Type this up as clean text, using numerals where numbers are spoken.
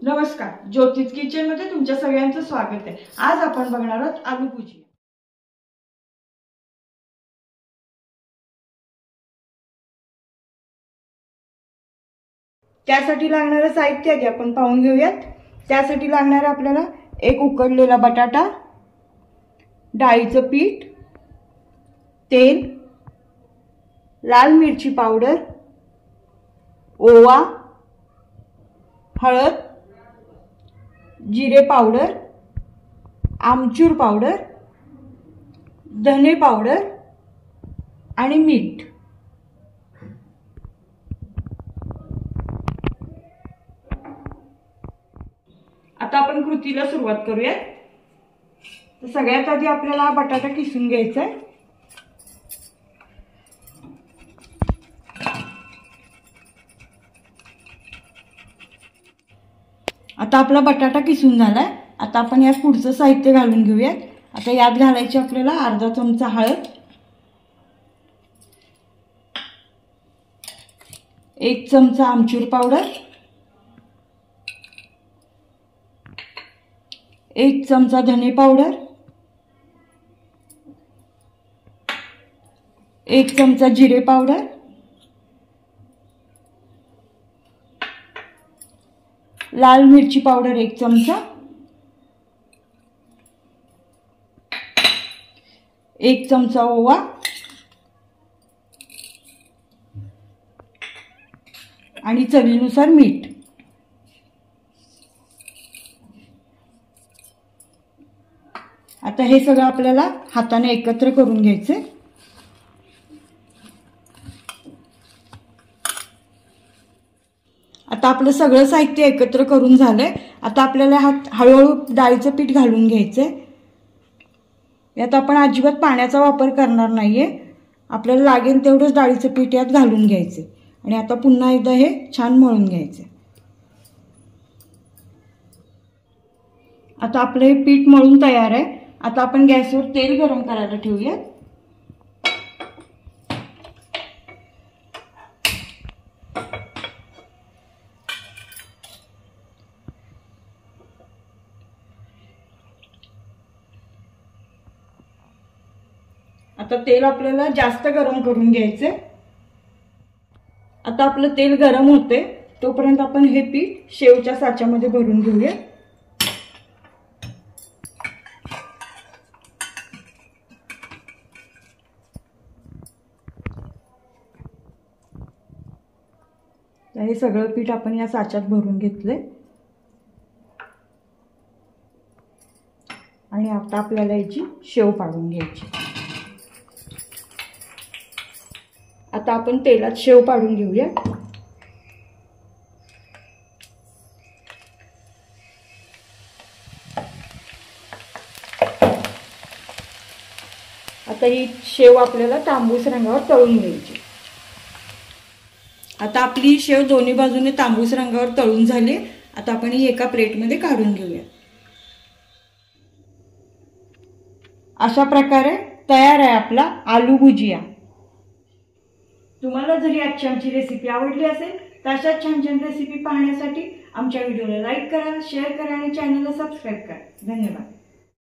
नमस्कार, ज्योतिष किचन मध्ये तुमच्या सगळ्यांचं स्वागत आहे। आज आपण बघणार आहोत आलू भुजिया। त्यासाठी लागणारे साहित्य आधी आपण पाहून घेऊयात। त्यासाठी लागणार आपल्याला एक उकडलेला बटाटा, डाळीचं पीठ, तेल, लाल मिरची पावडर, ओवा, हळद, जिरे पावडर, आमचूर पावडर, धने पावडर आणि मीठ। आता आपण कृतीला सुरुवात करूया। तर सगळ्यात आधी आपल्याला हा बटाटा किसून घ्यायचा आहे। आता आपला बटाटा किसून झालाय। आता आपण यात पुढचं साहित्य घालून घेऊयात। आता यात घालायची आपल्याला अर्धा चमचा हळद, 1 चमचा आमचूर पावडर, 1 चमचा धने पावडर, 1 चमचा जिरे पावडर, लाल मिरची पावडर 1 चमचा, 1 चमचा ओवा आणि चवीनुसार मीठ। आता हे सगळं आपल्याला हाताने एकत्र करून घ्यायचे। आता आपलं सगळं साहित्य एकत्र करून झालंय। आता आपल्याला हळूहळू डाळीचं पीठ घालून घ्यायचंय। यात आपण अजिबात पाण्याचा वापर करणार नाहीये। आपल्याला लागेल तेवढंच डाळीचं पीठ यात घालून घ्यायचे आणि आता पुन्हा एकदा हे छान मळून घ्यायचे। आता आपलं हे पीठ मळून तयार आहे। आता आपण गॅसवर तेल गरम करायला ठेवूया। आता तेल आपल्याला जास्त गरम करून घ्यायचे। आता आपलं तेल गरम होते तोपर्यंत आपण हे पीठ शेवच्या साच्यामध्ये भरून घेऊया। हे सगळं पीठ आपण या साच्यात भरून घेतले आणि आता आपल्याला याची शेव पाडून घ्यायची। आता आपण तेलात शेव पाडून घेऊया। आता ही शेव आपल्याला तांबूस रंगावर तळून घ्यायची। आता आपली शेव दोन्ही बाजूने तांबूस रंगावर तळून झाली। आता आपण ही एका प्लेटमध्ये काढून घेऊया। अशा प्रकारे तयार आहे आपला आलू भुजिया। तुम्हाला जरी आजची आमची रेसिपी आवडली असेल तर अशा छान छान रेसिपी पाहण्यासाठी आमच्या व्हिडिओला लाईक करा, शेअर करा आणि चॅनलला सबस्क्राइब करा। धन्यवाद।